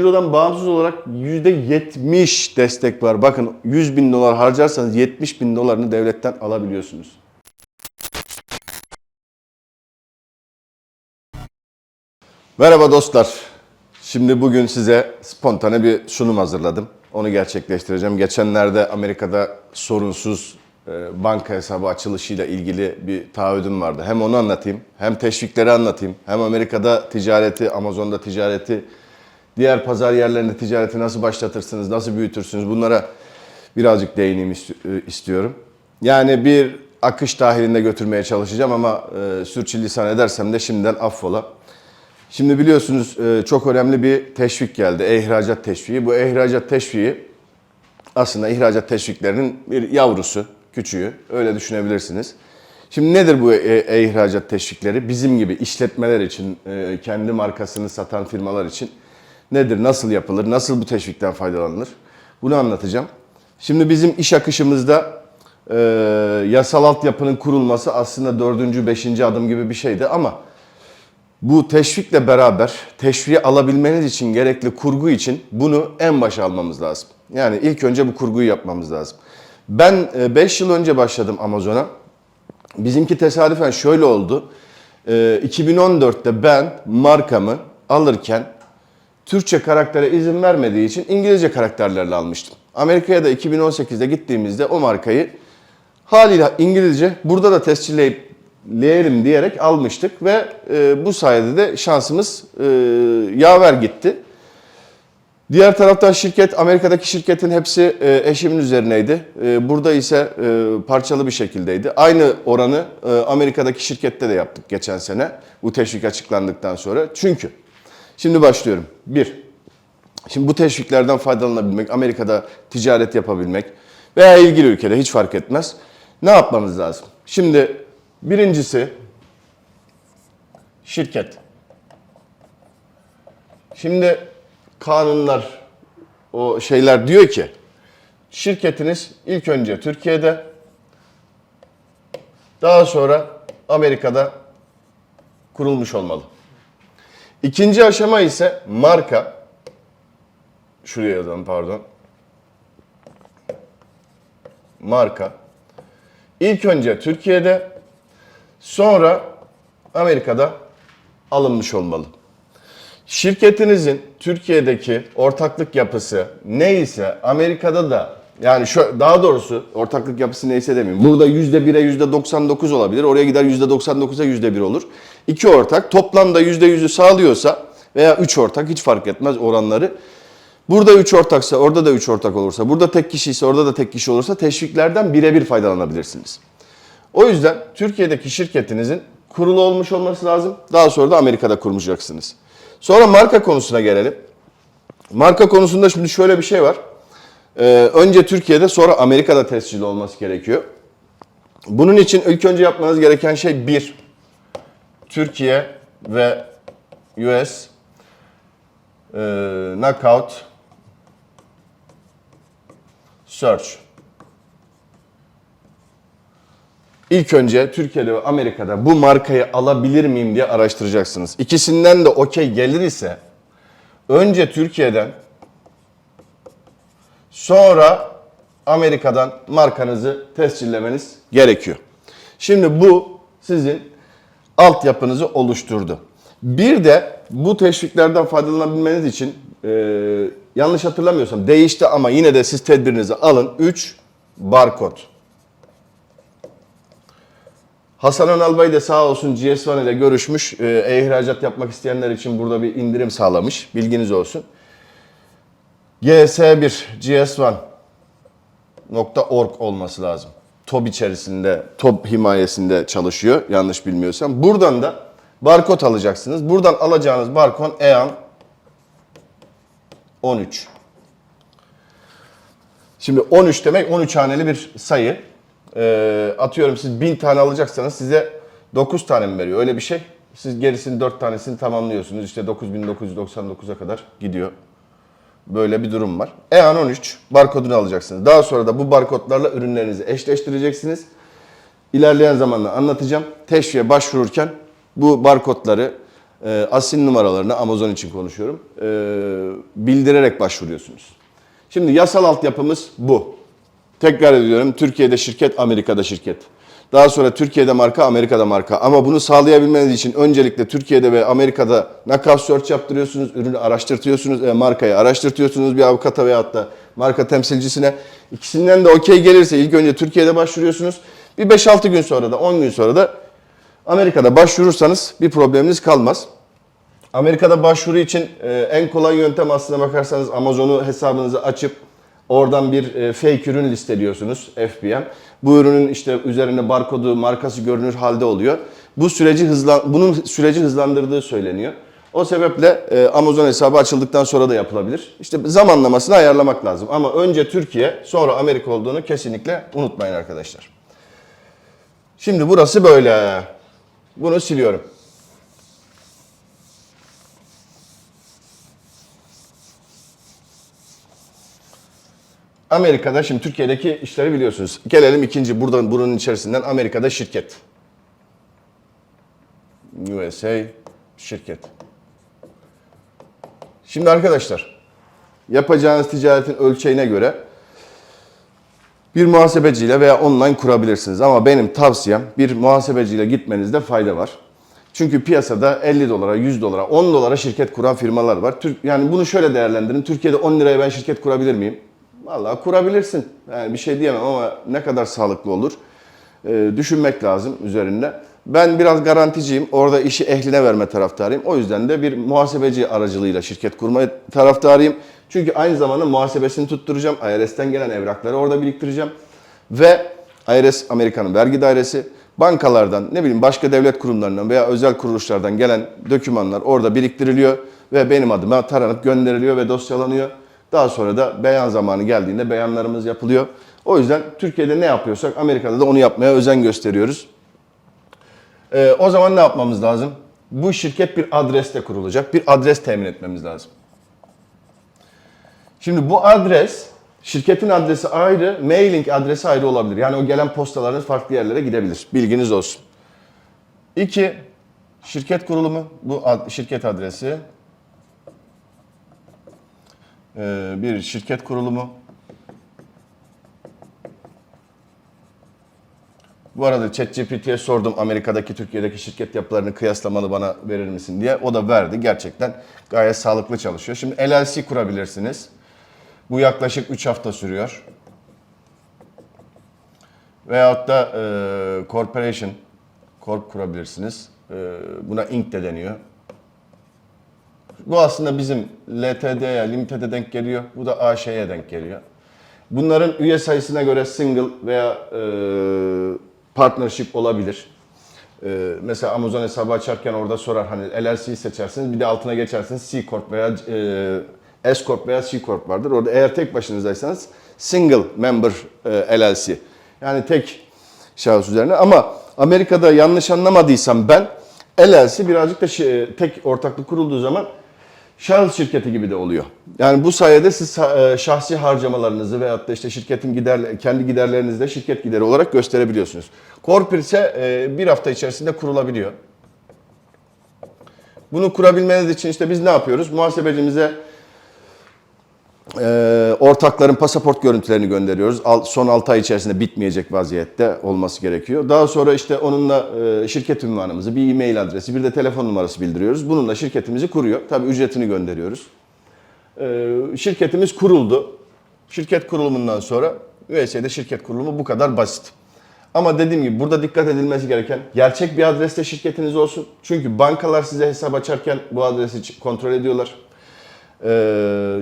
Euro'dan bağımsız olarak %70 destek var. Bakın 100 bin dolar harcarsanız 70 bin dolarını devletten alabiliyorsunuz. Merhaba dostlar. Şimdi bugün size spontane bir sunum hazırladım. Onu gerçekleştireceğim. Geçenlerde Amerika'da sorunsuz banka hesabı açılışıyla ilgili bir taahhüdüm vardı. Hem onu anlatayım, hem teşvikleri anlatayım, hem Amerika'da ticareti, Amazon'da ticareti, diğer pazar yerlerinde ticareti nasıl başlatırsınız, nasıl büyütürsünüz, bunlara birazcık değineyim istiyorum. Yani bir akış dahilinde götürmeye çalışacağım ama sürçülisan edersem de şimdiden affola. Şimdi biliyorsunuz çok önemli bir teşvik geldi, ihracat teşviği. Bu ihracat teşviği aslında ihracat teşviklerinin bir yavrusu, küçüğü, öyle düşünebilirsiniz. Şimdi nedir bu ihracat teşvikleri? Bizim gibi işletmeler için, kendi markasını satan firmalar için nedir, nasıl yapılır, nasıl bu teşvikten faydalanılır? Bunu anlatacağım. Şimdi bizim iş akışımızda yasal altyapının kurulması aslında 4. 5. adım gibi bir şeydi ama bu teşvikle beraber teşviği alabilmeniz için gerekli kurgu için bunu en başa almamız lazım. Yani ilk önce bu kurguyu yapmamız lazım. Ben 5 yıl önce başladım Amazon'a. Bizimki tesadüfen şöyle oldu. 2014'te ben markamı alırken Türkçe karaktere izin vermediği için İngilizce karakterlerle almıştım. Amerika'ya da 2018'de gittiğimizde o markayı haliyle İngilizce burada da tescilleyelim diyerek almıştık ve bu sayede de şansımız yaver gitti. Diğer taraftan şirket, Amerika'daki şirketin hepsi eşimin üzerineydi. Burada ise parçalı bir şekildeydi. Aynı oranı Amerika'daki şirkette de yaptık geçen sene bu teşvik açıklandıktan sonra. Çünkü şimdi başlıyorum. Şimdi bu teşviklerden faydalanabilmek, Amerika'da ticaret yapabilmek veya ilgili ülkede hiç fark etmez. Ne yapmamız lazım? Şimdi birincisi şirket. Şimdi kanunlar, o şeyler diyor ki şirketiniz ilk önce Türkiye'de, daha sonra Amerika'da kurulmuş olmalı. İkinci aşama ise marka. Şuraya yazalım, pardon. Marka. İlk önce Türkiye'de, sonra Amerika'da alınmış olmalı. Şirketinizin Türkiye'deki ortaklık yapısı neyse Amerika'da da, yani daha doğrusu ortaklık yapısı neyse demeyeyim. Burada %1'e %99 olabilir. Oraya gider %99'a %1 olur. İki ortak toplamda %100'ü sağlıyorsa veya 3 ortak, hiç fark etmez oranları. Burada 3 ortaksa orada da 3 ortak olursa, burada tek kişi ise orada da tek kişi olursa teşviklerden birebir faydalanabilirsiniz. O yüzden Türkiye'deki şirketinizin kurulu olmuş olması lazım. Daha sonra da Amerika'da kurmayacaksınız. Sonra marka konusuna gelelim. Marka konusunda şimdi şöyle bir şey var. Önce Türkiye'de, sonra Amerika'da tescilli olması gerekiyor. Bunun için ilk önce yapmanız gereken şey Türkiye ve US Knockout Search. İlk önce Türkiye'de ve Amerika'da bu markayı alabilir miyim diye araştıracaksınız. İkisinden de okey gelir ise önce Türkiye'den, sonra Amerika'dan markanızı tescillemeniz gerekiyor. Şimdi bu sizin altyapınızı oluşturdu. Bir de bu teşviklerden faydalanabilmeniz için yanlış hatırlamıyorsam değişti ama yine de siz tedbirinizi alın. 3 barkod. Hasan Önal Bey de sağ olsun GS1 ile görüşmüş. E-ihracat yapmak isteyenler için burada bir indirim sağlamış. Bilginiz olsun. GS1, GS1.org olması lazım. TOB içerisinde, TOB himayesinde çalışıyor yanlış bilmiyorsam. Buradan da barkod alacaksınız. Buradan alacağınız barkod EAN 13. Şimdi 13 demek 13 haneli bir sayı. Atıyorum siz 1000 tane alacaksanız size 9 tane mi veriyor? Öyle bir şey. Siz gerisini 4 tanesini tamamlıyorsunuz. İşte 9999'a kadar gidiyor. Böyle bir durum var. EAN 13 barkodunu alacaksınız. Daha sonra da bu barkodlarla ürünlerinizi eşleştireceksiniz. İlerleyen zamanla anlatacağım. Teşviğe başvururken bu barkodları asil numaralarını, Amazon için konuşuyorum, bildirerek başvuruyorsunuz. Şimdi yasal altyapımız bu. Tekrar ediyorum, Türkiye'de şirket, Amerika'da şirket. Daha sonra Türkiye'de marka, Amerika'da marka. Ama bunu sağlayabilmeniz için öncelikle Türkiye'de ve Amerika'da knockout search yaptırıyorsunuz, ürünü araştırtıyorsunuz, markayı araştırtıyorsunuz bir avukata veyahut da marka temsilcisine. İkisinden de okey gelirse ilk önce Türkiye'de başvuruyorsunuz. Bir 5-6 gün sonra da 10 gün sonra da Amerika'da başvurursanız bir probleminiz kalmaz. Amerika'da başvuru için en kolay yöntem aslına bakarsanız Amazon'u hesabınızı açıp oradan bir fake ürün listeliyorsunuz, FBM. Bu ürünün işte üzerine barkodu, markası görünür halde oluyor. Bunun süreci hızlandırdığı söyleniyor. O sebeple Amazon hesabı açıldıktan sonra da yapılabilir. İşte zamanlamasını ayarlamak lazım. Ama önce Türkiye, sonra Amerika olduğunu kesinlikle unutmayın arkadaşlar. Şimdi burası böyle. Bunu siliyorum. Amerika'da, şimdi Türkiye'deki işleri biliyorsunuz. Gelelim ikinci, buranın içerisinden Amerika'da şirket. USA şirket. Şimdi arkadaşlar, yapacağınız ticaretin ölçeğine göre bir muhasebeciyle veya online kurabilirsiniz. Ama benim tavsiyem bir muhasebeciyle gitmenizde fayda var. Çünkü piyasada 50 dolara, 100 dolara, 10 dolara şirket kuran firmalar var. Yani bunu şöyle değerlendirin. Türkiye'de 10 liraya ben şirket kurabilir miyim? Vallahi kurabilirsin. Yani bir şey diyemem ama ne kadar sağlıklı olur? Düşünmek lazım üzerinde. Ben biraz garanticiyim. Orada işi ehline verme taraftarıyım. O yüzden de bir muhasebeci aracılığıyla şirket kurma taraftarıyım. Çünkü aynı zamanda muhasebesini tutturacağım. IRS'ten gelen evrakları orada biriktireceğim. Ve IRS, Amerika'nın vergi dairesi, bankalardan, ne bileyim başka devlet kurumlarından veya özel kuruluşlardan gelen dokümanlar orada biriktiriliyor. Ve benim adıma taranıp gönderiliyor ve dosyalanıyor. Daha sonra da beyan zamanı geldiğinde beyanlarımız yapılıyor. O yüzden Türkiye'de ne yapıyorsak Amerika'da da onu yapmaya özen gösteriyoruz. O zaman ne yapmamız lazım? Bu şirket bir adreste kurulacak. Bir adres temin etmemiz lazım. Şimdi bu adres, şirketin adresi ayrı, mailing adresi ayrı olabilir. Yani o gelen postalarınız farklı yerlere gidebilir. Bilginiz olsun. 2. Şirket kurulumu. Bu şirket adresi. Bir şirket kurulumu. Bu arada ChatGPT'ye sordum Amerika'daki, Türkiye'deki şirket yapılarını kıyaslamalı bana verir misin diye. O da verdi. Gerçekten gayet sağlıklı çalışıyor. Şimdi LLC kurabilirsiniz. Bu yaklaşık 3 hafta sürüyor. Veyahut da Corporation, Corp kurabilirsiniz. Buna Inc. de deniyor. Bu aslında bizim LTD'ye, Limited'e denk geliyor. Bu da AŞ'ye denk geliyor. Bunların üye sayısına göre single veya partnership olabilir. Mesela Amazon hesabı açarken orada sorar, hani LLC'yi seçersiniz, bir de altına geçersiniz C Corp veya S Corp veya C Corp vardır. Orada eğer tek başınızdaysanız single member LLC. Yani tek şahıs üzerine. Ama Amerika'da yanlış anlamadıysam ben, LLC birazcık da tek ortaklık kurulduğu zaman şahıs şirketi gibi de oluyor. Yani bu sayede siz şahsi harcamalarınızı veyahut da işte şirketin kendi giderlerinizi de şirket gideri olarak gösterebiliyorsunuz. Corporate ise bir hafta içerisinde kurulabiliyor. Bunu kurabilmeniz için işte biz ne yapıyoruz? Muhasebecimize ortakların pasaport görüntülerini gönderiyoruz. Son 6 ay içerisinde bitmeyecek vaziyette olması gerekiyor. Daha sonra işte onunla şirket ünvanımızı, bir e-mail adresi, bir de telefon numarası bildiriyoruz. Bununla şirketimizi kuruyor. Tabii ücretini gönderiyoruz. Şirketimiz kuruldu. Şirket kurulumundan sonra USA'de şirket kurulumu bu kadar basit. Ama dediğim gibi burada dikkat edilmesi gereken gerçek bir adreste şirketiniz olsun. Çünkü bankalar size hesap açarken bu adresi kontrol ediyorlar.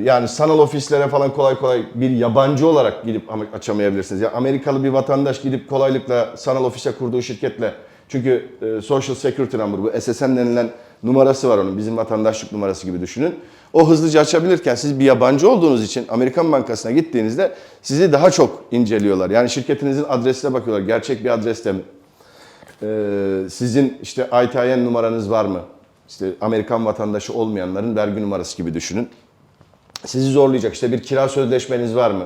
Yani sanal ofislere falan kolay kolay bir yabancı olarak gidip açamayabilirsiniz. Yani Amerikalı bir vatandaş gidip kolaylıkla sanal ofise kurduğu şirketle, çünkü Social Security Number, bu SSN denilen numarası var onun, bizim vatandaşlık numarası gibi düşünün. O hızlıca açabilirken siz bir yabancı olduğunuz için Amerikan bankasına gittiğinizde sizi daha çok inceliyorlar. Yani şirketinizin adresine bakıyorlar. Gerçek bir adreste mi? Sizin işte ITIN numaranız var mı? İşte Amerikan vatandaşı olmayanların vergi numarası gibi düşünün. Sizi zorlayacak. İşte bir kira sözleşmeniz var mı?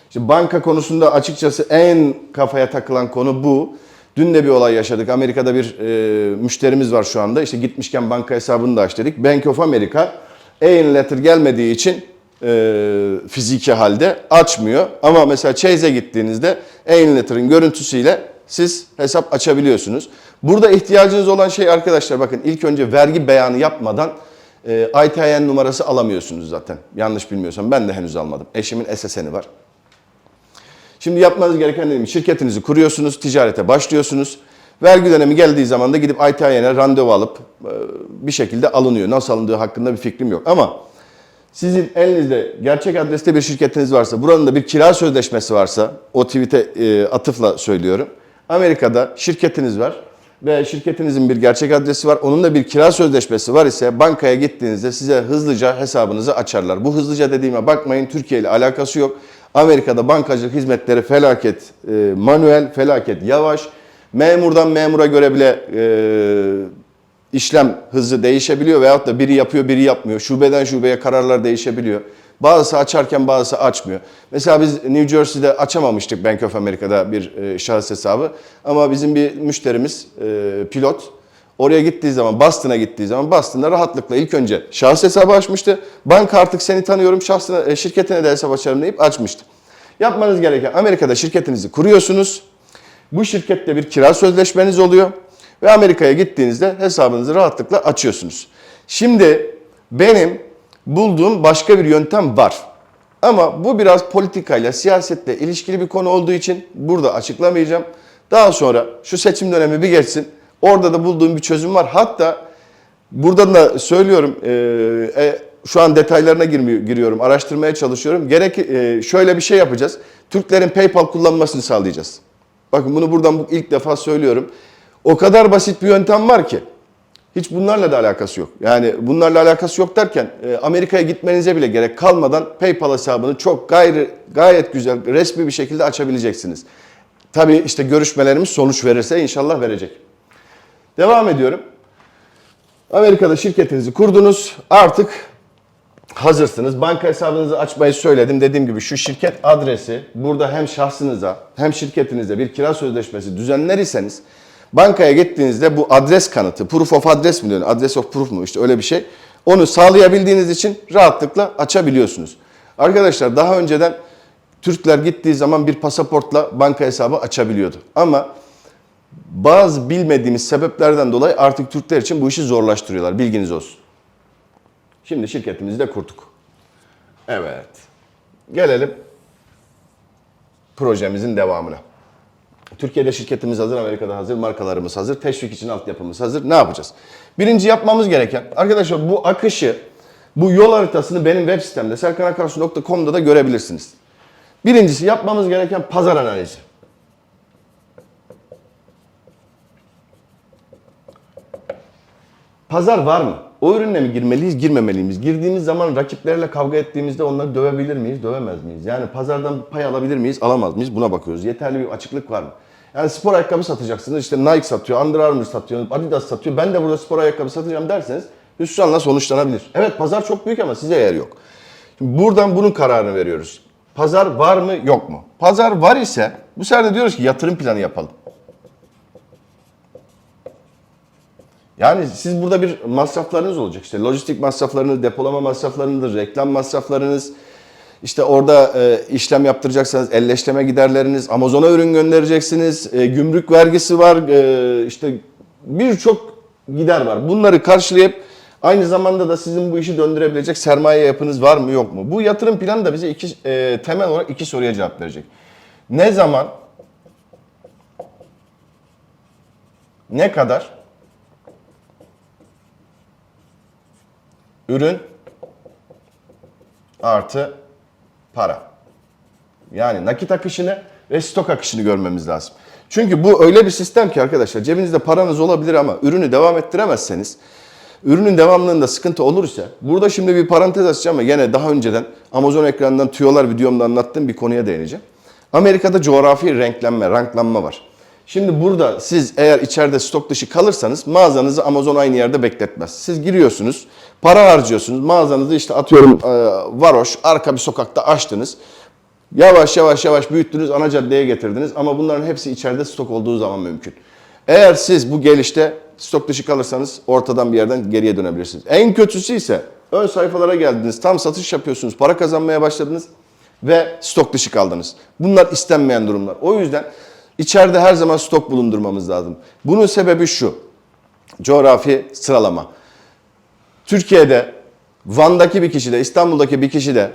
İşte banka konusunda açıkçası en kafaya takılan konu bu. Dün de bir olay yaşadık. Amerika'da bir müşterimiz var şu anda. İşte gitmişken banka hesabını da aç dedik. Bank of America alien letter gelmediği için fiziki halde açmıyor. Ama mesela Chase'e gittiğinizde alien letter'ın görüntüsüyle siz hesap açabiliyorsunuz. Burada ihtiyacınız olan şey arkadaşlar, bakın, ilk önce vergi beyanı yapmadan ITIN numarası alamıyorsunuz zaten. Yanlış bilmiyorsam, ben de henüz almadım. Eşimin SSN'i var. Şimdi yapmanız gereken ne? Şirketinizi kuruyorsunuz, ticarete başlıyorsunuz. Vergi dönemi geldiği zaman da gidip ITIN'e randevu alıp bir şekilde alınıyor. Nasıl alındığı hakkında bir fikrim yok. Ama sizin elinizde gerçek adreste bir şirketiniz varsa, buranın da bir kira sözleşmesi varsa, o tweet'e atıfla söylüyorum. Amerika'da şirketiniz var ve şirketinizin bir gerçek adresi var. Onun da bir kira sözleşmesi var ise bankaya gittiğinizde size hızlıca hesabınızı açarlar. Bu hızlıca dediğime bakmayın, Türkiye ile alakası yok. Amerika'da bankacılık hizmetleri felaket manuel, felaket yavaş. Memurdan memura göre bile işlem hızı değişebiliyor veyahut da biri yapıyor, biri yapmıyor. Şubeden şubeye kararlar değişebiliyor. Bazısı açarken bazısı açmıyor. Mesela biz New Jersey'de açamamıştık Bank of America'da bir şahıs hesabı. Ama bizim bir müşterimiz, pilot, oraya gittiği zaman, Boston'a gittiği zaman Boston'da rahatlıkla ilk önce şahıs hesabı açmıştı. Banka artık seni tanıyorum, şirketine de hesap açarım deyip açmıştı. Yapmanız gereken, Amerika'da şirketinizi kuruyorsunuz. Bu şirkette bir kira sözleşmeniz oluyor. Ve Amerika'ya gittiğinizde hesabınızı rahatlıkla açıyorsunuz. Şimdi benim bulduğum başka bir yöntem var. Ama bu biraz politikayla, siyasetle ilişkili bir konu olduğu için burada açıklamayacağım. Daha sonra şu seçim dönemi bir geçsin. Orada da bulduğum bir çözüm var. Hatta buradan da söylüyorum, şu an detaylarına giriyorum, araştırmaya çalışıyorum. Şöyle bir şey yapacağız. Türklerin PayPal kullanmasını sağlayacağız. Bakın, bunu buradan ilk defa söylüyorum. O kadar basit bir yöntem var ki hiç bunlarla da alakası yok. Yani bunlarla alakası yok derken Amerika'ya gitmenize bile gerek kalmadan PayPal hesabını çok gayet güzel, resmi bir şekilde açabileceksiniz. Tabii işte görüşmelerimiz sonuç verirse inşallah verecek. Devam ediyorum. Amerika'da şirketinizi kurdunuz. Artık hazırsınız. Banka hesabınızı açmayı söyledim. Dediğim gibi şu şirket adresi, burada hem şahsınıza hem şirketinize bir kira sözleşmesi düzenler iseniz bankaya gittiğinizde bu adres kanıtı, proof of address mi diyor? Address of proof mu? İşte öyle bir şey. Onu sağlayabildiğiniz için rahatlıkla açabiliyorsunuz. Arkadaşlar, daha önceden Türkler gittiği zaman bir pasaportla banka hesabı açabiliyordu. Ama bazı bilmediğimiz sebeplerden dolayı artık Türkler için bu işi zorlaştırıyorlar. Bilginiz olsun. Şimdi şirketimizi de kurduk. Evet. Gelelim projemizin devamına. Türkiye'de şirketimiz hazır, Amerika'da hazır, markalarımız hazır, teşvik için altyapımız hazır. Ne yapacağız? Birinci yapmamız gereken, arkadaşlar, bu akışı, bu yol haritasını benim web sitemde serkanakarsu.com'da da görebilirsiniz. Birincisi yapmamız gereken pazar analizi. Pazar var mı? O ürünle mi girmeliyiz, girmemeli miyiz? Girdiğimiz zaman rakiplerle kavga ettiğimizde onları dövebilir miyiz, dövemez miyiz? Yani pazardan pay alabilir miyiz, alamaz mıyız? Buna bakıyoruz. Yeterli bir açıklık var mı? Yani spor ayakkabı satacaksınız. İşte Nike satıyor, Under Armour satıyor, Adidas satıyor. Ben de burada spor ayakkabı satacağım derseniz hüsranla sonuçlanabilir. Evet, pazar çok büyük ama size yer yok. Şimdi buradan bunun kararını veriyoruz. Pazar var mı, yok mu? Pazar var ise bu sefer de diyoruz ki yatırım planı yapalım. Yani siz burada bir masraflarınız olacak. İşte lojistik masraflarınız, depolama masraflarınız, reklam masraflarınız, işte orada işlem yaptıracaksanız elleştirme giderleriniz, Amazon'a ürün göndereceksiniz, gümrük vergisi var, işte birçok gider var. Bunları karşılayıp aynı zamanda da sizin bu işi döndürebilecek sermaye yapınız var mı, yok mu? Bu yatırım planı da bize temel olarak iki soruya cevap verecek. Ne zaman, ne kadar ürün artı para. Yani nakit akışını ve stok akışını görmemiz lazım. Çünkü bu öyle bir sistem ki arkadaşlar, cebinizde paranız olabilir ama ürünü devam ettiremezseniz, ürünün devamlılığında sıkıntı olursa, burada şimdi bir parantez açacağım ama gene daha önceden Amazon ekranından tüyolar videomda anlattığım bir konuya değineceğim. Amerika'da coğrafi ranklanma var. Şimdi burada siz eğer içeride stok dışı kalırsanız mağazanızı Amazon aynı yerde bekletmez. Siz giriyorsunuz, para harcıyorsunuz, mağazanızı işte atıyorum varoş, arka bir sokakta açtınız. Yavaş yavaş yavaş büyüttünüz, ana caddeye getirdiniz ama bunların hepsi içeride stok olduğu zaman mümkün. Eğer siz bu gelişte stok dışı kalırsanız ortadan bir yerden geriye dönebilirsiniz. En kötüsü ise ön sayfalara geldiniz, tam satış yapıyorsunuz, para kazanmaya başladınız ve stok dışı kaldınız. Bunlar istenmeyen durumlar. O yüzden içeride her zaman stok bulundurmamız lazım. Bunun sebebi şu, coğrafi sıralama. Türkiye'de, Van'daki bir kişi de, İstanbul'daki bir kişi de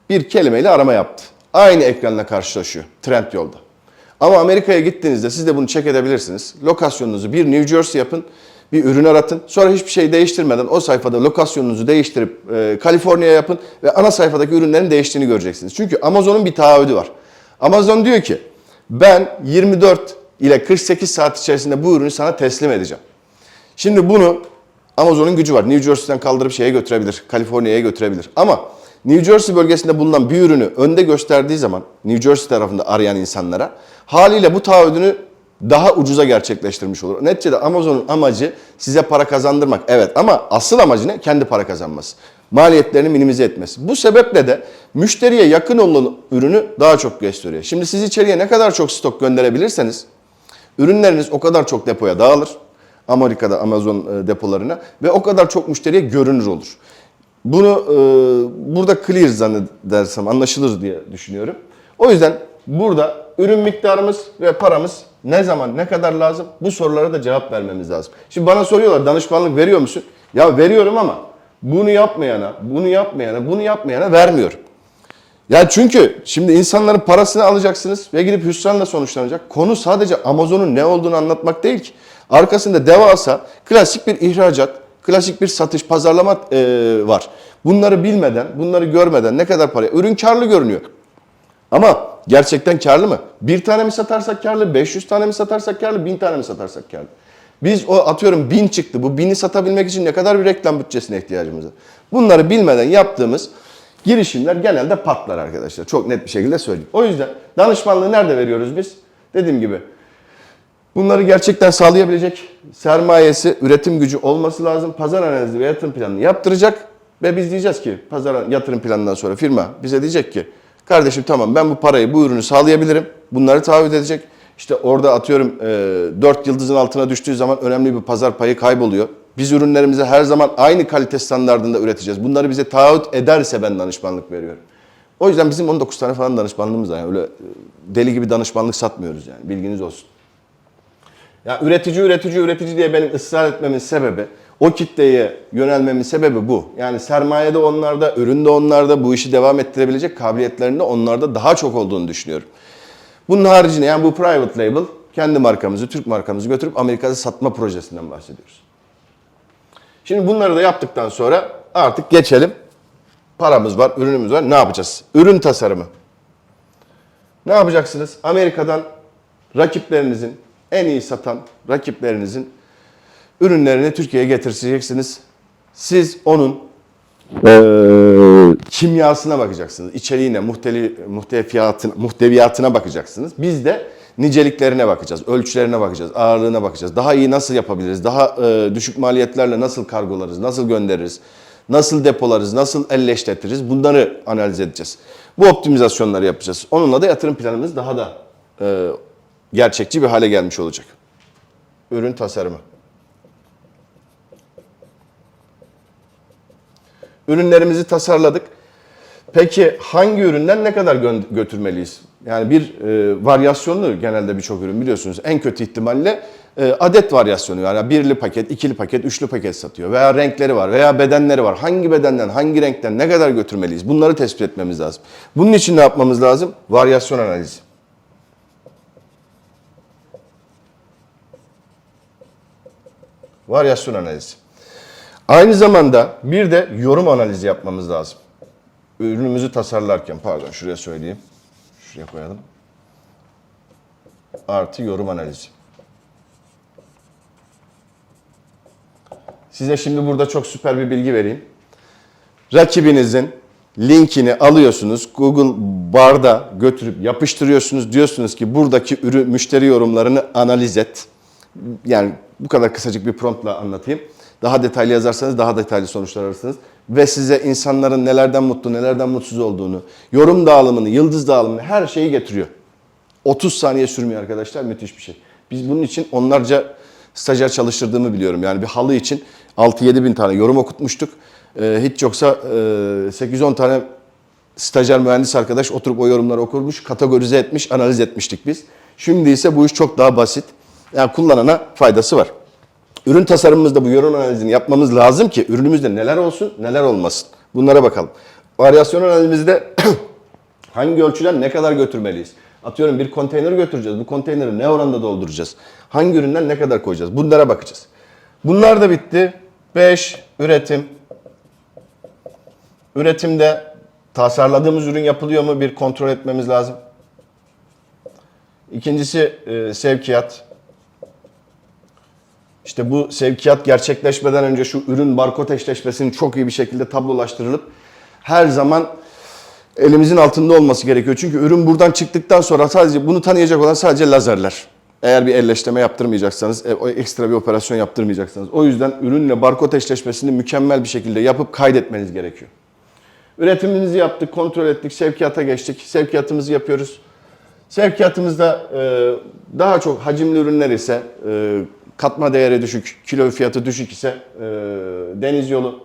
bir kelimeyle arama yaptı. Aynı ekranla karşılaşıyor Trendyol'da. Ama Amerika'ya gittiğinizde siz de bunu check edebilirsiniz. Lokasyonunuzu bir New Jersey yapın, bir ürün aratın. Sonra hiçbir şey değiştirmeden o sayfada lokasyonunuzu değiştirip Kaliforniya yapın ve ana sayfadaki ürünlerin değiştiğini göreceksiniz. Çünkü Amazon'un bir taahhüdü var. Amazon diyor ki ben 24 ile 48 saat içerisinde bu ürünü sana teslim edeceğim. Şimdi bunu Amazon'un gücü var. New Jersey'den kaldırıp şeye götürebilir, Kaliforniya'ya götürebilir. Ama New Jersey bölgesinde bulunan bir ürünü önde gösterdiği zaman New Jersey tarafında arayan insanlara haliyle bu taahhüdünü daha ucuza gerçekleştirmiş olur. Neticede Amazon'un amacı size para kazandırmak. Evet ama asıl amacı ne? Kendi para kazanması. Maliyetlerini minimize etmesi. Bu sebeple de müşteriye yakın olan ürünü daha çok gösteriyor. Şimdi siz içeriye ne kadar çok stok gönderebilirseniz ürünleriniz o kadar çok depoya dağılır. Amerika'da Amazon depolarına ve o kadar çok müşteriye görünür olur. Bunu burada clear zannedersem anlaşılır diye düşünüyorum. O yüzden burada ürün miktarımız ve paramız ne zaman ne kadar lazım bu sorulara da cevap vermemiz lazım. Şimdi bana soruyorlar danışmanlık veriyor musun? Ya veriyorum ama bunu yapmayana, bunu yapmayana, bunu yapmayana vermiyorum. Ya çünkü şimdi insanların parasını alacaksınız ve gidip hüsranla sonuçlanacak. Konu sadece Amazon'un ne olduğunu anlatmak değil ki. Arkasında devasa klasik bir ihracat, klasik bir satış, pazarlama var. Bunları bilmeden, bunları görmeden ne kadar para? Ürün karlı görünüyor. Ama gerçekten karlı mı? Bir tane mi satarsak karlı, 500 tane mi satarsak karlı, 1000 tane mi satarsak karlı? Biz o atıyorum 1000 çıktı. Bu 1000'i satabilmek için ne kadar bir reklam bütçesine ihtiyacımız var? Bunları bilmeden yaptığımız girişimler genelde patlar arkadaşlar. Çok net bir şekilde söyleyeyim. O yüzden danışmanlığı nerede veriyoruz biz? Dediğim gibi bunları gerçekten sağlayabilecek sermayesi, üretim gücü olması lazım. Pazar analizi ve yatırım planını yaptıracak ve biz diyeceğiz ki pazar yatırım planından sonra firma bize diyecek ki kardeşim tamam ben bu parayı, bu ürünü sağlayabilirim. Bunları taahhüt edecek. İşte orada atıyorum 4 yıldızın altına düştüğü zaman önemli bir pazar payı kayboluyor. Biz ürünlerimizi her zaman aynı kalite standardında üreteceğiz. Bunları bize taahhüt ederse ben danışmanlık veriyorum. O yüzden bizim 19 tane falan danışmanlığımız var. Yani öyle deli gibi danışmanlık satmıyoruz yani bilginiz olsun. Ya üretici diye benim ısrar etmemin sebebi, o kitleye yönelmemin sebebi bu. Yani sermaye de onlarda, ürün de onlarda, bu işi devam ettirebilecek kabiliyetlerinde onlarda daha çok olduğunu düşünüyorum. Bunun haricinde yani bu private label, kendi markamızı, Türk markamızı götürüp Amerika'da satma projesinden bahsediyoruz. Şimdi bunları da yaptıktan sonra artık geçelim. Paramız var, ürünümüz var. Ne yapacağız? Ürün tasarımı. Ne yapacaksınız? Amerika'dan rakiplerinizin, en iyi satan rakiplerinizin ürünlerini Türkiye'ye getireceksiniz. Siz onun kimyasına bakacaksınız. İçeriğine, muhteviyatına bakacaksınız. Biz de niceliklerine bakacağız, ölçülerine bakacağız, ağırlığına bakacağız. Daha iyi nasıl yapabiliriz? Daha düşük maliyetlerle nasıl kargolarız, nasıl göndeririz? Nasıl depolarız, nasıl elleştiririz? Bunları analiz edeceğiz. Bu optimizasyonları yapacağız. Onunla da yatırım planımız daha da gerçekçi bir hale gelmiş olacak. Ürün tasarımı. Ürünlerimizi tasarladık. Peki hangi üründen ne kadar götürmeliyiz? Yani bir varyasyonlu genelde birçok ürün biliyorsunuz. En kötü ihtimalle adet varyasyonu. Yani birli paket, ikili paket, üçlü paket satıyor. Veya renkleri var veya bedenleri var. Hangi bedenden, hangi renkten ne kadar götürmeliyiz? Bunları tespit etmemiz lazım. Bunun için ne yapmamız lazım? Varyasyon analizi. Varyasyon analizi. Aynı zamanda bir de yorum analizi yapmamız lazım. Ürünümüzü tasarlarken, pardon şuraya söyleyeyim. Şuraya koyalım. Artı yorum analizi. Size şimdi burada çok süper bir bilgi vereyim. Rakibinizin linkini alıyorsunuz. Google Bar'da götürüp yapıştırıyorsunuz. Diyorsunuz ki buradaki müşteri yorumlarını analiz et. Yani bu kadar kısacık bir promptla anlatayım. Daha detaylı yazarsanız daha detaylı sonuçlar alırsınız. ve size insanların nelerden mutlu, nelerden mutsuz olduğunu, yorum dağılımını, yıldız dağılımını her şeyi getiriyor. 30 saniye sürmüyor arkadaşlar, müthiş bir şey. Biz bunun için onlarca stajyer çalıştırdığımı biliyorum. Yani bir halı için 6-7 bin tane yorum okutmuştuk. Hiç yoksa 8-10 tane stajyer mühendis arkadaş oturup o yorumları okurmuş, kategorize etmiş, analiz etmiştik biz. Şimdi ise bu iş çok daha basit. Yani kullanana faydası var. Ürün tasarımımızda bu yorum analizini yapmamız lazım ki ürünümüzde neler olsun, neler olmasın. Bunlara bakalım. Varyasyon analizimizde hangi ölçüden ne kadar götürmeliyiz? Atıyorum bir konteyner götüreceğiz. Bu konteyneri ne oranda dolduracağız? Hangi üründen ne kadar koyacağız? Bunlara bakacağız. Bunlar da bitti. 5. Üretim. Üretimde tasarladığımız ürün yapılıyor mu? Bir kontrol etmemiz lazım. İkincisi sevkiyat. İşte bu sevkiyat gerçekleşmeden önce şu ürün barkod eşleşmesinin çok iyi bir şekilde tablolaştırılıp her zaman elimizin altında olması gerekiyor. Çünkü ürün buradan çıktıktan sonra sadece bunu tanıyacak olan sadece lazerler. Eğer bir elleştirme yaptırmayacaksanız, ekstra bir operasyon yaptırmayacaksanız. O yüzden ürünle barkod eşleşmesini mükemmel bir şekilde yapıp kaydetmeniz gerekiyor. Üretimimizi yaptık, kontrol ettik, sevkiyata geçtik. Sevkiyatımızı yapıyoruz. Sevkiyatımızda daha çok hacimli ürünler ise, katma değeri düşük, kilo fiyatı düşük ise deniz yolu.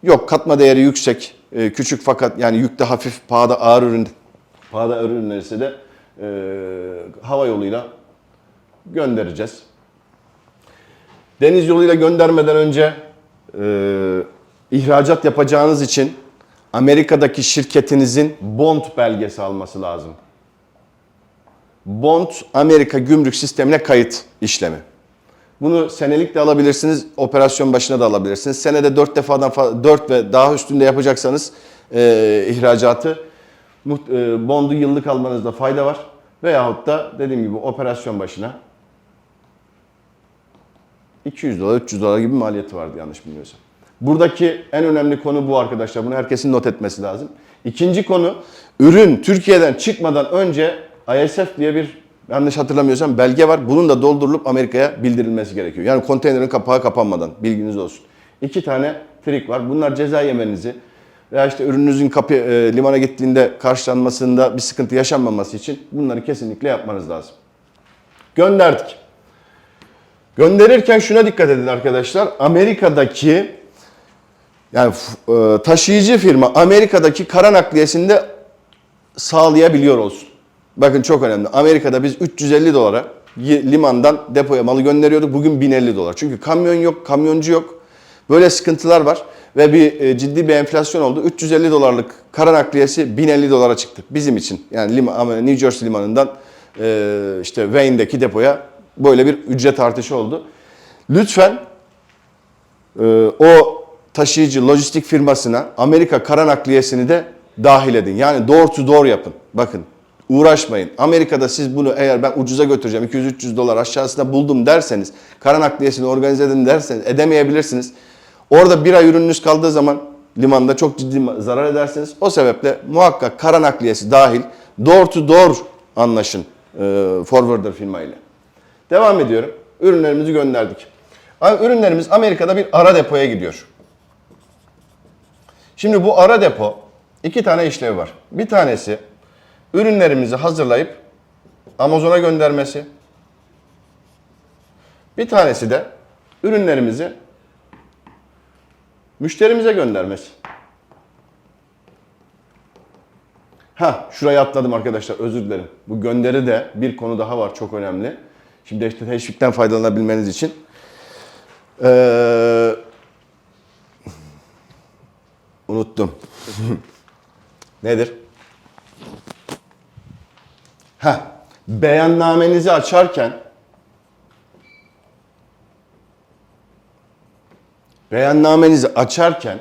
Yok, katma değeri yüksek, küçük fakat yani yükte hafif, pahada ağır ürünler ise de hava yoluyla göndereceğiz. Deniz yoluyla göndermeden önce ihracat yapacağınız için Amerika'daki şirketinizin bond belgesi alması lazım. Bond, Amerika gümrük sistemine kayıt işlemi. Bunu senelik de alabilirsiniz, operasyon başına da alabilirsiniz. Senede 4 defadan fazla, 4 ve daha üstünde yapacaksanız ihracatı, bondu yıllık almanızda fayda var. Veyahut da dediğim gibi operasyon başına 200 dolar, 300 dolar gibi maliyeti vardı yanlış bilmiyorsam. Buradaki en önemli konu bu arkadaşlar. Bunu herkesin not etmesi lazım. İkinci konu, ürün Türkiye'den çıkmadan önce ISF diye bir, yanlış hatırlamıyorsam, belge var. Bunun da doldurulup Amerika'ya bildirilmesi gerekiyor. Yani konteynerin kapağı kapanmadan, bilginiz olsun. 2 tane trik var. Bunlar ceza yemenizi veya işte ürününüzün limana gittiğinde karşılanmasında bir sıkıntı yaşanmaması için bunları kesinlikle yapmanız lazım. Gönderdik. Gönderirken şuna dikkat edin arkadaşlar. Amerika'daki yani taşıyıcı firma Amerika'daki kara nakliyesini de sağlayabiliyor olsun. Bakın çok önemli. Amerika'da biz 350 dolara limandan depoya malı gönderiyorduk. Bugün 1050 dolar. Çünkü kamyon yok, kamyoncu yok. Böyle sıkıntılar var ve ciddi bir enflasyon oldu. 350 dolarlık kara nakliyesi 1050 dolara çıktı bizim için. Yani New Jersey limanından işte Wayne'deki depoya böyle bir ücret artışı oldu. Lütfen o taşıyıcı lojistik firmasına Amerika kara nakliyesini de dahil edin. Yani door to door yapın. Bakın uğraşmayın. Amerika'da siz bunu eğer ben ucuza götüreceğim 200-300 dolar aşağısında buldum derseniz, kara nakliyesini organize edin derseniz edemeyebilirsiniz. Orada bir ay ürününüz kaldığı zaman limanda çok ciddi zarar edersiniz. O sebeple muhakkak kara nakliyesi dahil door to door anlaşın forwarder firmayla. Devam ediyorum. Ürünlerimizi gönderdik. Ürünlerimiz Amerika'da bir ara depoya gidiyor. Şimdi bu ara depo 2 tane işlevi var. Bir tanesi ürünlerimizi hazırlayıp Amazon'a göndermesi. Bir tanesi de ürünlerimizi müşterimize göndermesi. Şurayı atladım arkadaşlar, özür dilerim. Bu gönderi de bir konu daha var, çok önemli. Şimdi işte teşvikten faydalanabilmeniz için. Unuttum. Nedir? Beyannamenizi açarken beyannamenizi açarken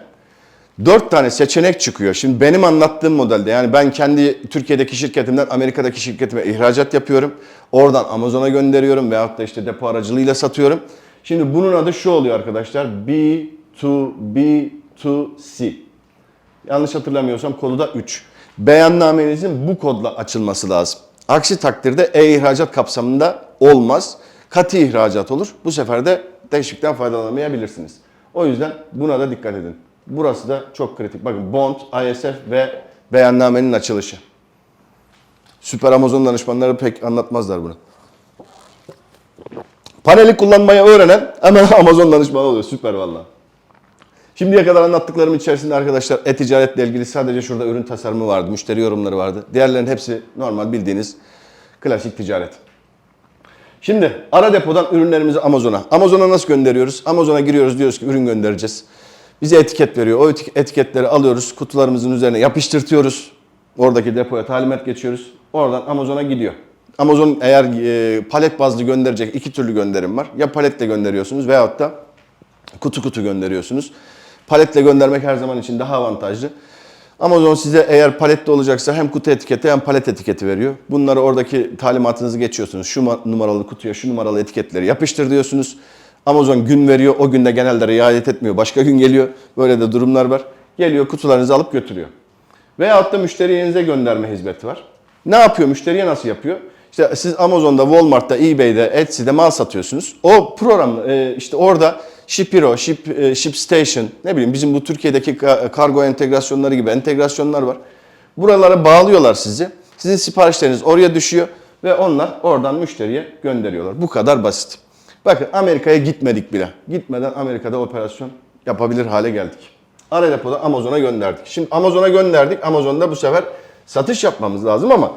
4 tane seçenek çıkıyor. Şimdi benim anlattığım modelde, yani ben kendi Türkiye'deki şirketimden Amerika'daki şirketime ihracat yapıyorum. Oradan Amazon'a gönderiyorum veyahut da işte depo aracılığıyla satıyorum. Şimdi bunun adı şu oluyor arkadaşlar. B2B2C. Yanlış hatırlamıyorsam kodu da 3. Beyannamenizin bu kodla açılması lazım. Aksi takdirde e-ihracat kapsamında olmaz. Katı ihracat olur. Bu sefer de teşvikten faydalanamayabilirsiniz. O yüzden buna da dikkat edin. Burası da çok kritik. Bakın bond, ISF ve beyannamenin açılışı. Süper Amazon danışmanları pek anlatmazlar bunu. Paneli kullanmayı öğrenen hemen Amazon danışmanı oluyor. Süper valla. Şimdiye kadar anlattıklarım içerisinde arkadaşlar e-ticaretle ilgili sadece şurada ürün tasarımı vardı, müşteri yorumları vardı. Diğerlerinin hepsi normal bildiğiniz klasik ticaret. Şimdi ara depodan ürünlerimizi Amazon'a. Amazon'a nasıl gönderiyoruz? Amazon'a giriyoruz, diyoruz ki ürün göndereceğiz. Bize etiket veriyor. O etiketleri alıyoruz, kutularımızın üzerine yapıştırtıyoruz. Oradaki depoya talimat geçiyoruz. Oradan Amazon'a gidiyor. Amazon eğer palet bazlı gönderecek, iki türlü gönderim var. Ya paletle gönderiyorsunuz veyahut da kutu kutu gönderiyorsunuz. Paletle göndermek her zaman için daha avantajlı. Amazon size eğer palette olacaksa hem kutu etiketi hem palet etiketi veriyor. Bunları oradaki talimatınızı geçiyorsunuz. Şu numaralı kutuya şu numaralı etiketleri yapıştır diyorsunuz. Amazon gün veriyor. O günde genelde riayet etmiyor. Başka gün geliyor. Böyle de durumlar var. Geliyor kutularınızı alıp götürüyor. Veyahut da müşteriye gönderme hizmeti var. Ne yapıyor? Müşteriye nasıl yapıyor? İşte siz Amazon'da, Walmart'ta, eBay'de, Etsy'de mal satıyorsunuz. O program işte orada Shipiro, ShipStation, ne bileyim bizim bu Türkiye'deki kargo entegrasyonları gibi entegrasyonlar var. Buralara bağlıyorlar sizi. Sizin siparişleriniz oraya düşüyor ve onlar oradan müşteriye gönderiyorlar. Bu kadar basit. Bakın Amerika'ya gitmedik bile. Gitmeden Amerika'da operasyon yapabilir hale geldik. Ara depoda Amazon'a gönderdik. Şimdi Amazon'a gönderdik. Amazon'da bu sefer satış yapmamız lazım ama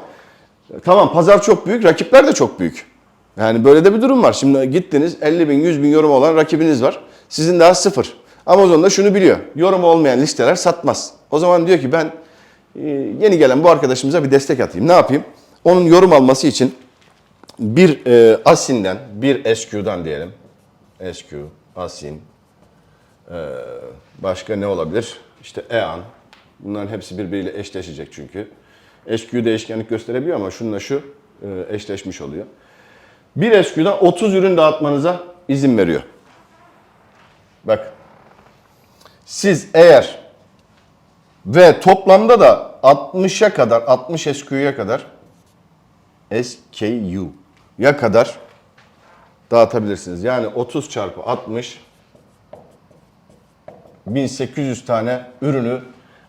tamam pazar çok büyük, rakipler de çok büyük. Yani böyle de bir durum var. Şimdi gittiniz 50 bin, 100 bin yorum olan rakibiniz var. Sizin daha sıfır. Amazon da şunu biliyor. Yorum olmayan listeler satmaz. O zaman diyor ki ben yeni gelen bu arkadaşımıza bir destek atayım. Ne yapayım? Onun yorum alması için bir Asin'den, bir SQ'dan diyelim. SQ, Asin, başka ne olabilir? İşte EAN. Bunların hepsi birbiriyle eşleşecek çünkü. SQ değişkenlik gösterebiliyor ama şununla şu eşleşmiş oluyor. Bir SQ'dan 30 ürün dağıtmanıza izin veriyor. Bak. Siz eğer ve toplamda da 60'a kadar, 60 SQ'ya kadar SKU'ya kadar dağıtabilirsiniz. Yani 30 çarpı 60 1800 tane ürünü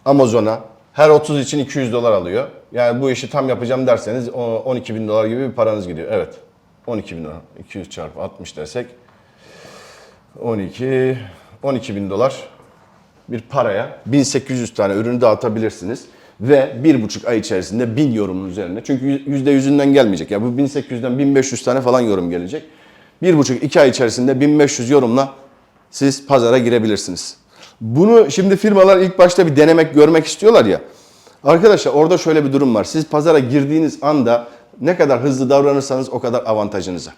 Amazon'a her 30 için 200 dolar alıyor. Yani bu işi tam yapacağım derseniz 12 bin dolar gibi bir paranız gidiyor. Evet. 12 bin dolar. 200 çarpı 60 dersek 12 bin dolar bir paraya 1800 tane ürünü dağıtabilirsiniz. Ve 1,5 ay içerisinde 1000 yorumun üzerine. Çünkü %100'ünden gelmeyecek. Ya bu 1800'den 1500 tane falan yorum gelecek. 1,5-2 ay içerisinde 1500 yorumla siz pazara girebilirsiniz. Bunu şimdi firmalar ilk başta bir denemek, görmek istiyorlar ya. Arkadaşlar orada şöyle bir durum var. Siz pazara girdiğiniz anda ne kadar hızlı davranırsanız o kadar avantajınıza.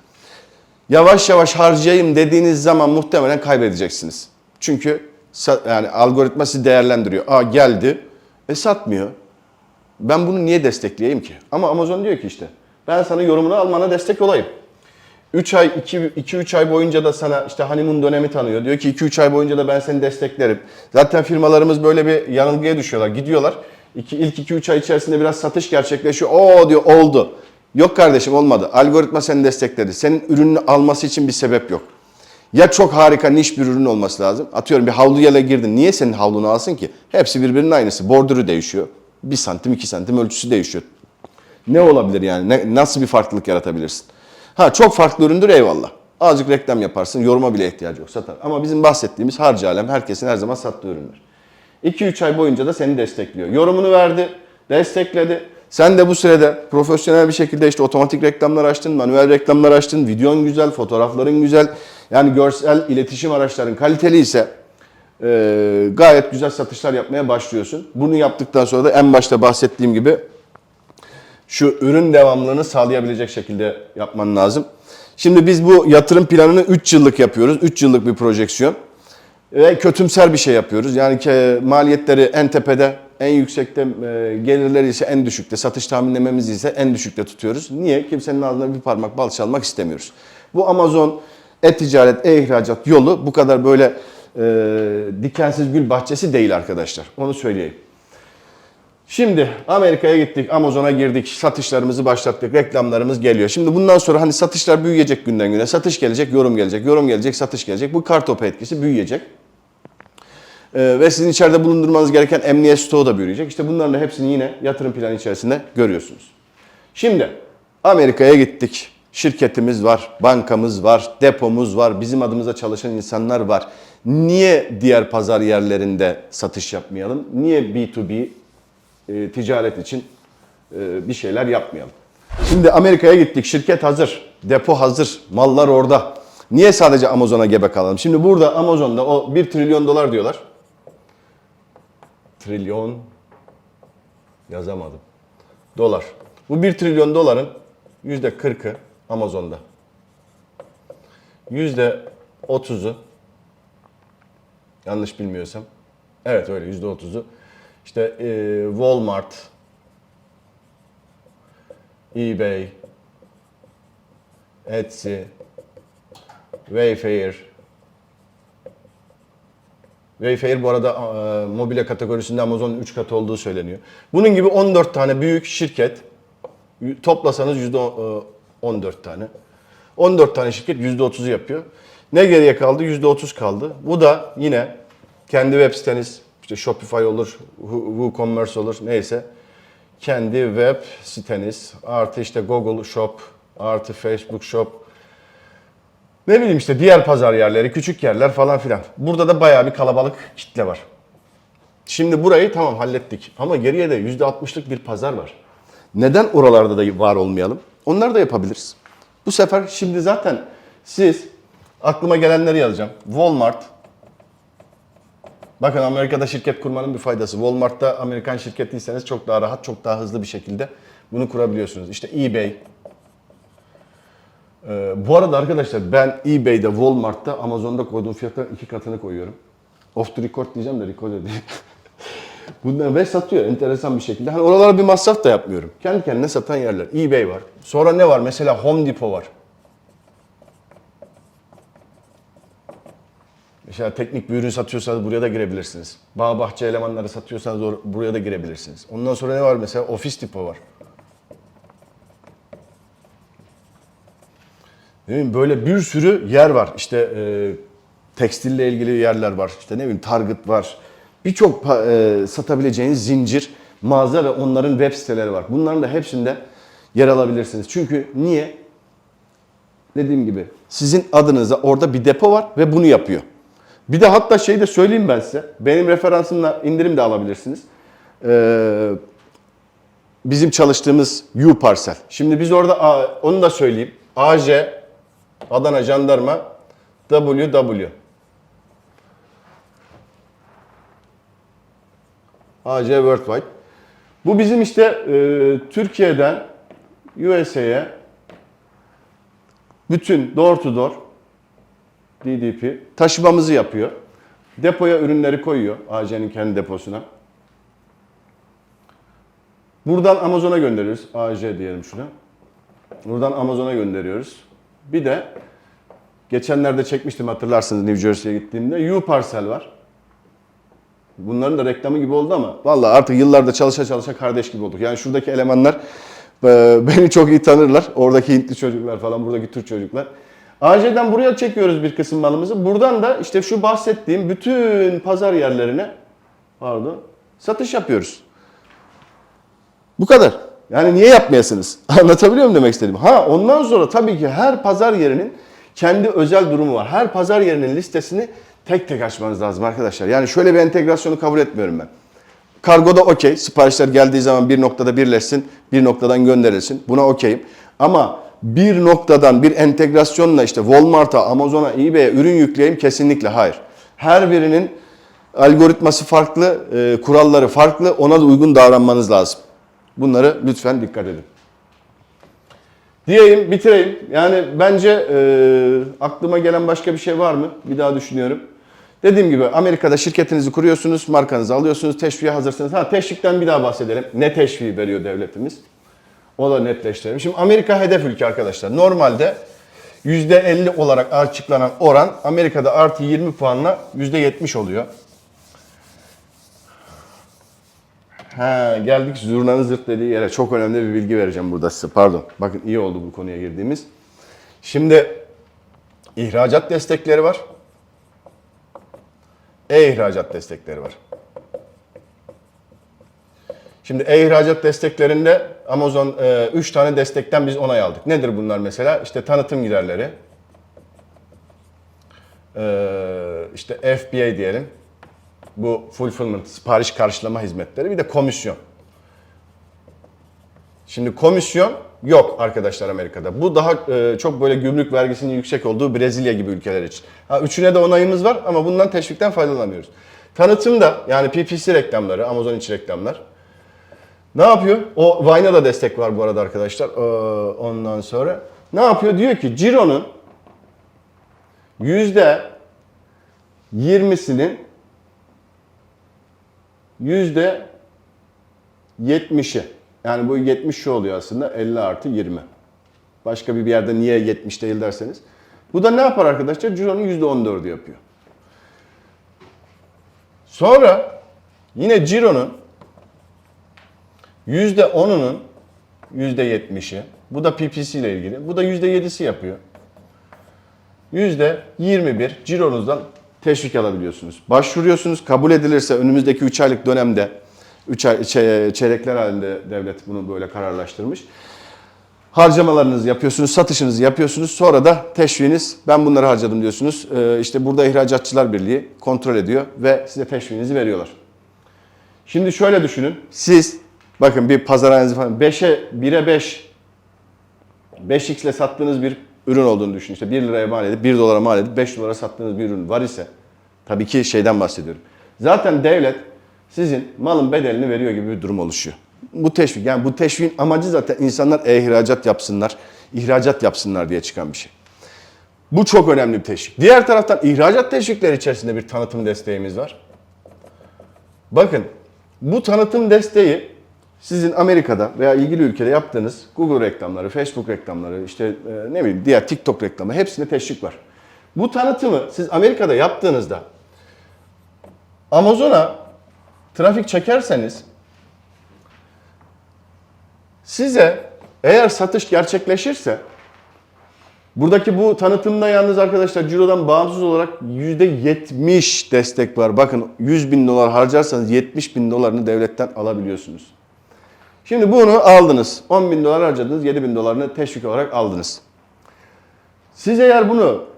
Yavaş yavaş harcayayım dediğiniz zaman muhtemelen kaybedeceksiniz. Çünkü yani algoritma sizi değerlendiriyor. Aa geldi, satmıyor. Ben bunu niye destekleyeyim ki? Ama Amazon diyor ki işte ben sana yorumunu almana destek olayım. 2-3 ay boyunca da sana işte honeymoon dönemi tanıyor. Diyor ki 2-3 ay boyunca da ben seni desteklerim. Zaten firmalarımız böyle bir yanılgıya düşüyorlar. Gidiyorlar. İlk 2-3 ay içerisinde biraz satış gerçekleşiyor. Oo diyor oldu. Yok kardeşim olmadı. Algoritma seni destekledi. Senin ürününü alması için bir sebep yok. Ya çok harika niş bir ürün olması lazım. Atıyorum bir havluya girdin. Niye senin havlunu alsın ki? Hepsi birbirinin aynısı. Bordürü değişiyor. 1 santim 2 santim ölçüsü değişiyor. Ne olabilir yani? Nasıl bir farklılık yaratabilirsin? Ha çok farklı üründür eyvallah. Azıcık reklam yaparsın. Yoruma bile ihtiyacı yok satar. Ama bizim bahsettiğimiz harcı alem herkesin her zaman sattığı ürünler. 2-3 ay boyunca da seni destekliyor. Yorumunu verdi, destekledi. Sen de bu sürede profesyonel bir şekilde işte otomatik reklamlar açtın, manuel reklamlar açtın, videon güzel, fotoğrafların güzel. Yani görsel iletişim araçların kaliteli ise gayet güzel satışlar yapmaya başlıyorsun. Bunu yaptıktan sonra da en başta bahsettiğim gibi şu ürün devamlılığını sağlayabilecek şekilde yapman lazım. Şimdi biz bu yatırım planını 3 yıllık yapıyoruz. 3 yıllık bir projeksiyon. Ve kötümser bir şey yapıyoruz. Yani maliyetleri en tepede, en yüksekte, gelirleri ise en düşükte, satış tahminlememiz ise en düşükte tutuyoruz. Niye? Kimsenin ağzına bir parmak bal çalmak istemiyoruz. Bu Amazon e-ticaret, e-ihracat yolu bu kadar böyle dikensiz gül bahçesi değil arkadaşlar. Onu söyleyeyim. Şimdi Amerika'ya gittik, Amazon'a girdik, satışlarımızı başlattık, reklamlarımız geliyor. Şimdi bundan sonra hani satışlar büyüyecek günden güne. Satış gelecek, yorum gelecek, yorum gelecek, satış gelecek. Bu kartopu etkisi büyüyecek. Ve sizin içeride bulundurmanız gereken emniyet stoğu da büyüyecek. İşte bunların da hepsini yine yatırım planı içerisinde görüyorsunuz. Şimdi Amerika'ya gittik. Şirketimiz var, bankamız var, depomuz var, bizim adımıza çalışan insanlar var. Niye diğer pazar yerlerinde satış yapmayalım? Niye B2B ticaret için bir şeyler yapmayalım? Şimdi Amerika'ya gittik, şirket hazır, depo hazır, mallar orada. Niye sadece Amazon'a gebe kalalım? Şimdi burada Amazon'da o 1 trilyon dolar diyorlar. Trilyon yazamadım. Dolar. Bu 1 trilyon doların %40'ı Amazon'da. %30'u yanlış bilmiyorsam. Evet öyle %30'u. İşte Walmart, eBay, Etsy, Wayfair. Wayfair bu arada mobilya kategorisinde Amazon'un 3 katı olduğu söyleniyor. Bunun gibi 14 tane büyük şirket, toplasanız %14 tane. 14 tane şirket %30'u yapıyor. Ne geriye kaldı? %30 kaldı. Bu da yine kendi web siteniz, işte Shopify olur, WooCommerce olur, neyse. Kendi web siteniz, artı işte Google Shop, artı Facebook Shop, ne bileyim işte diğer pazar yerleri, küçük yerler falan filan. Burada da bayağı bir kalabalık kitle var. Şimdi burayı tamam hallettik ama geriye de %60'lık bir pazar var. Neden oralarda da var olmayalım? Onları da yapabiliriz. Bu sefer şimdi zaten siz, aklıma gelenleri yazacağım. Walmart, bakın Amerika'da şirket kurmanın bir faydası. Walmart'ta Amerikan şirketiyseniz çok daha rahat, çok daha hızlı bir şekilde bunu kurabiliyorsunuz. İşte eBay. Bu arada arkadaşlar ben eBay'de, Walmart'ta, Amazon'da koyduğum fiyatların 2 katını koyuyorum. Off the record diyeceğim de record edeyim. Bunları ve satıyor enteresan bir şekilde. Hani oralara bir masraf da yapmıyorum. Kendi kendine satan yerler. eBay var. Sonra ne var? Mesela Home Depot var. Mesela teknik bir ürün satıyorsanız buraya da girebilirsiniz. Bağ bahçe elemanları satıyorsanız buraya da girebilirsiniz. Ondan sonra ne var mesela? Office Depot var. Değil mi? Böyle bir sürü yer var. İşte tekstille ilgili yerler var. İşte ne bileyim Target var. Birçok satabileceğiniz zincir mağaza ve onların web siteleri var. Bunların da hepsinde yer alabilirsiniz. Çünkü niye? Dediğim gibi sizin adınıza orada bir depo var ve bunu yapıyor. Bir de hatta şeyi de söyleyeyim ben size. Benim referansımla indirim de alabilirsiniz. Bizim çalıştığımız U-Parcel. Şimdi biz orada onu da söyleyeyim. AJ, Adana Jandarma, WW. AJ Worldwide. Bu bizim işte Türkiye'den USA'ya bütün door to door DDP taşımamızı yapıyor. Depoya ürünleri koyuyor. AJ'nin kendi deposuna. Buradan Amazon'a gönderiyoruz. AJ diyelim şuna. Buradan Amazon'a gönderiyoruz. Bir de geçenlerde çekmiştim hatırlarsınız New Jersey'ye gittiğimde. U-Parcel var. Bunların da reklamı gibi oldu ama vallahi artık yıllarda çalışa çalışa kardeş gibi olduk. Yani şuradaki elemanlar beni çok iyi tanırlar. Oradaki Hintli çocuklar falan, buradaki Türk çocuklar. AJ'den buraya çekiyoruz bir kısım malımızı. Buradan da işte şu bahsettiğim bütün pazar yerlerine satış yapıyoruz. Bu kadar. Yani niye yapmayasınız? Anlatabiliyor muyum demek istediğim? Ondan sonra tabii ki her pazar yerinin kendi özel durumu var. Her pazar yerinin listesini tek tek açmanız lazım arkadaşlar. Yani şöyle bir entegrasyonu kabul etmiyorum ben. Kargoda okey. Siparişler geldiği zaman bir noktada birleşsin, bir noktadan gönderilsin. Buna okeyim. Ama bir noktadan bir entegrasyonla işte Walmart'a, Amazon'a, eBay'e ürün yükleyeyim kesinlikle hayır. Her birinin algoritması farklı, kuralları farklı. Ona da uygun davranmanız lazım. Bunları lütfen dikkat edin. Diyeyim, bitireyim. Yani bence aklıma gelen başka bir şey var mı? Bir daha düşünüyorum. Dediğim gibi Amerika'da şirketinizi kuruyorsunuz, markanızı alıyorsunuz, teşviğe hazırsınız. Teşvikten bir daha bahsedelim. Ne teşviği veriyor devletimiz? O da netleştirelim. Şimdi Amerika hedef ülke arkadaşlar. Normalde %50 olarak açıklanan oran Amerika'da artı 20 puanla %70 oluyor. Geldik zurnanın zırt dediği yere. Çok önemli bir bilgi vereceğim burada size. Pardon. Bakın iyi oldu bu konuya girdiğimiz. Şimdi ihracat destekleri var. E-ihracat destekleri var. Şimdi e-ihracat desteklerinde Amazon 3 tane destekten biz onay aldık. Nedir bunlar mesela? İşte tanıtım giderleri, işte FBA diyelim. Bu fulfillment, sipariş karşılama hizmetleri, bir de komisyon. Şimdi komisyon yok arkadaşlar Amerika'da. Bu daha çok böyle gümrük vergisinin yüksek olduğu Brezilya gibi ülkeler için. Üçüne de onayımız var ama bundan teşvikten faydalanamıyoruz. Tanıtımda yani PPC reklamları, Amazon içi reklamlar. Ne yapıyor? O Vine'a da destek var bu arada arkadaşlar. Ondan sonra ne yapıyor? Diyor ki cironun %20'sinin %70'i. Yani bu 70 şu oluyor aslında 50 artı 20. Başka bir yerde niye 70 değil derseniz. Bu da ne yapar arkadaşlar? Ciro'nun %14'ü yapıyor. Sonra yine Ciro'nun %10'unun %70'i. Bu da PPC ile ilgili. Bu da %7'si yapıyor. %21 cironuzdan teşvik alabiliyorsunuz. Başvuruyorsunuz. Kabul edilirse önümüzdeki 3 aylık dönemde çeyrekler halinde devlet bunu böyle kararlaştırmış. Harcamalarınızı yapıyorsunuz, satışınızı yapıyorsunuz. Sonra da teşviğiniz, ben bunları harcadım diyorsunuz. İşte burada İhracatçılar Birliği kontrol ediyor ve size teşviğinizi veriyorlar. Şimdi şöyle düşünün. Siz bakın bir pazarhanenizi falan 1'e 5x ile sattığınız bir ürün olduğunu düşünün. İşte 1 liraya mal edip 1 dolara mal edip 5 dolara sattığınız bir ürün var ise tabii ki şeyden bahsediyorum. Zaten devlet sizin malın bedelini veriyor gibi bir durum oluşuyor. Bu teşvik, yani bu teşviğin amacı zaten insanlar ihracat yapsınlar, ihracat yapsınlar diye çıkan bir şey. Bu çok önemli bir teşvik. Diğer taraftan ihracat teşvikleri içerisinde bir tanıtım desteğimiz var. Bakın bu tanıtım desteği sizin Amerika'da veya ilgili ülkede yaptığınız Google reklamları, Facebook reklamları, işte ne bileyim diğer TikTok reklamı hepsinde teşvik var. Bu tanıtımı siz Amerika'da yaptığınızda Amazon'a trafik çekerseniz size eğer satış gerçekleşirse buradaki bu tanıtımda yalnız arkadaşlar cirodan bağımsız olarak %70 destek var. Bakın 100 bin dolar harcarsanız 70 bin dolarını devletten alabiliyorsunuz. Şimdi bunu aldınız. 10 bin dolar harcadınız. 7 bin dolarını teşvik olarak aldınız. Siz eğer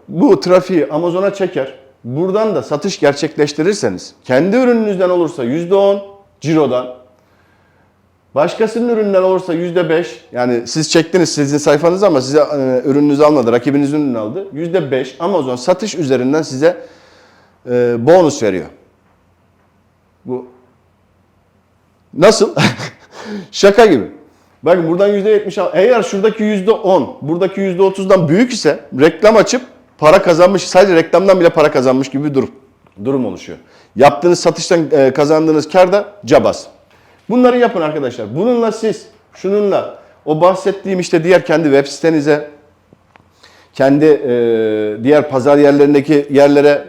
bu trafiği Amazon'a çeker, buradan da satış gerçekleştirirseniz, kendi ürününüzden olursa %10 cirodan, başkasının ürününden olursa %5, yani siz çektiniz sizin sayfanız ama size ürününüzü almadı, rakibinizin ürününü aldı. %5 Amazon satış üzerinden size bonus veriyor. Bu nasıl? Şaka gibi. Bakın buradan %70 al. Eğer şuradaki %10, buradaki %30'dan büyük ise reklam açıp para kazanmış, sadece reklamdan bile para kazanmış gibi bir durum oluşuyor. Yaptığınız satıştan kazandığınız kar da cabas. Bunları yapın arkadaşlar. Bununla siz, şununla o bahsettiğim işte diğer kendi web sitenize, kendi diğer pazar yerlerindeki yerlere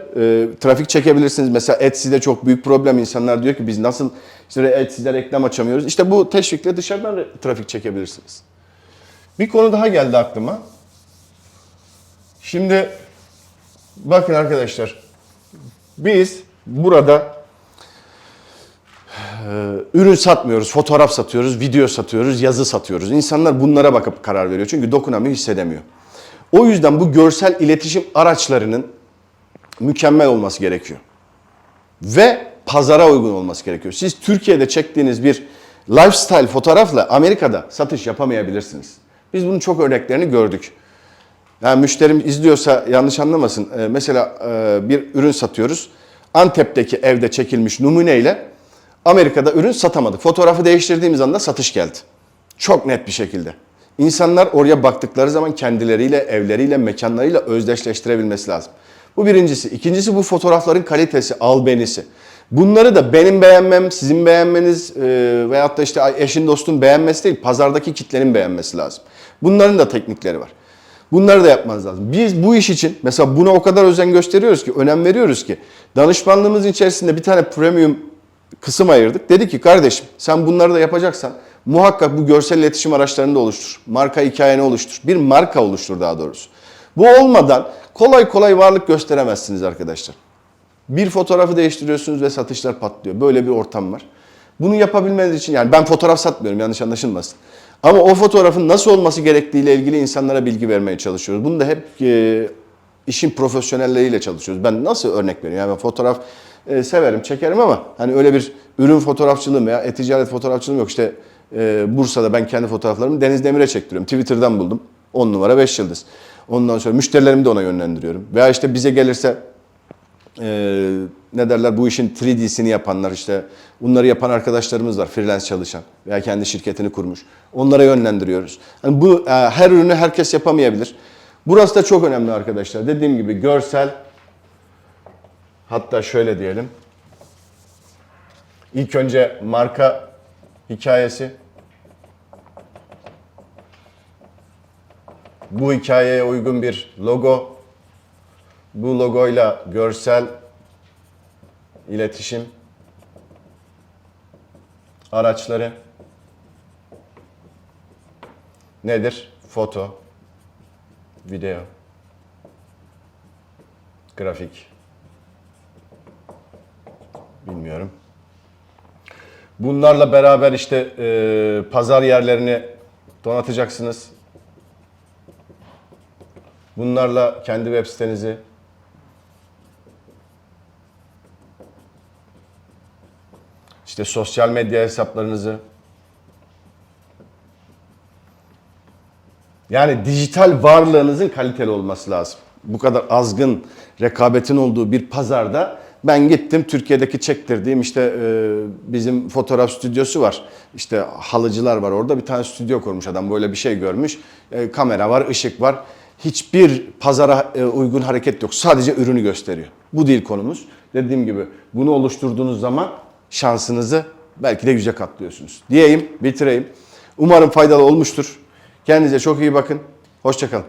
trafik çekebilirsiniz. Mesela Etsy'de çok büyük problem. İnsanlar diyor ki biz nasıl işte Etsy'de reklam açamıyoruz. İşte bu teşvikle dışarıdan trafik çekebilirsiniz. Bir konu daha geldi aklıma. Şimdi bakın arkadaşlar, biz burada ürün satmıyoruz, fotoğraf satıyoruz, video satıyoruz, yazı satıyoruz. İnsanlar bunlara bakıp karar veriyor çünkü dokunamıyor, hissedemiyor. O yüzden bu görsel iletişim araçlarının mükemmel olması gerekiyor. Ve pazara uygun olması gerekiyor. Siz Türkiye'de çektiğiniz bir lifestyle fotoğrafla Amerika'da satış yapamayabilirsiniz. Biz bunun çok örneklerini gördük. Yani müşterim izliyorsa yanlış anlamasın. Mesela bir ürün satıyoruz. Antep'teki evde çekilmiş numuneyle Amerika'da ürün satamadık. Fotoğrafı değiştirdiğimiz anda satış geldi. Çok net bir şekilde. İnsanlar oraya baktıkları zaman kendileriyle, evleriyle, mekanlarıyla özdeşleştirebilmesi lazım. Bu birincisi. İkincisi bu fotoğrafların kalitesi, albenisi. Bunları da benim beğenmem, sizin beğenmeniz veyahut da işte eşin dostun beğenmesi değil, pazardaki kitlenin beğenmesi lazım. Bunların da teknikleri var. Bunları da yapmanız lazım. Biz bu iş için mesela buna o kadar özen gösteriyoruz ki, önem veriyoruz ki danışmanlığımız içerisinde bir tane premium kısım ayırdık. Dedi ki kardeşim sen bunları da yapacaksan muhakkak bu görsel iletişim araçlarını da oluştur. Marka hikayeni oluştur. Bir marka oluştur daha doğrusu. Bu olmadan kolay kolay varlık gösteremezsiniz arkadaşlar. Bir fotoğrafı değiştiriyorsunuz ve satışlar patlıyor. Böyle bir ortam var. Bunu yapabilmeniz için, yani ben fotoğraf satmıyorum, yanlış anlaşılmasın. Ama o fotoğrafın nasıl olması gerektiğiyle ilgili insanlara bilgi vermeye çalışıyoruz. Bunu da hep işin profesyonelleriyle çalışıyoruz. Ben nasıl örnek veriyorum? Yani ben fotoğraf severim, çekerim ama hani öyle bir ürün fotoğrafçılığım veya e-ticaret fotoğrafçılığım yok. İşte Bursa'da ben kendi fotoğraflarımı Deniz Demir'e çektiriyorum. Twitter'dan buldum. 10 numara 5 yıldız. Ondan sonra müşterilerimi de ona yönlendiriyorum. Veya işte bize gelirse ne derler, bu işin 3D'sini yapanlar, işte bunları yapan arkadaşlarımız var, freelance çalışan veya kendi şirketini kurmuş. Onlara yönlendiriyoruz. Yani bu her ürünü herkes yapamayabilir. Burası da çok önemli arkadaşlar. Dediğim gibi görsel, hatta şöyle diyelim. İlk önce marka hikayesi. Bu hikayeye uygun bir logo. Bu logoyla görsel iletişim araçları nedir? Foto, video, grafik, bilmiyorum. Bunlarla beraber işte pazar yerlerini donatacaksınız. Bunlarla kendi web sitenizi, işte sosyal medya hesaplarınızı, yani dijital varlığınızın kaliteli olması lazım. Bu kadar azgın rekabetin olduğu bir pazarda ben gittim, Türkiye'deki çektirdiğim işte bizim fotoğraf stüdyosu var. İşte halıcılar var orada, bir tane stüdyo kurmuş adam, böyle bir şey görmüş. Kamera var, ışık var. Hiçbir pazara uygun hareket yok. Sadece ürünü gösteriyor. Bu değil konumuz. Dediğim gibi bunu oluşturduğunuz zaman şansınızı belki de 100'e katlıyorsunuz. Diyeyim, bitireyim. Umarım faydalı olmuştur. Kendinize çok iyi bakın. Hoşça kalın.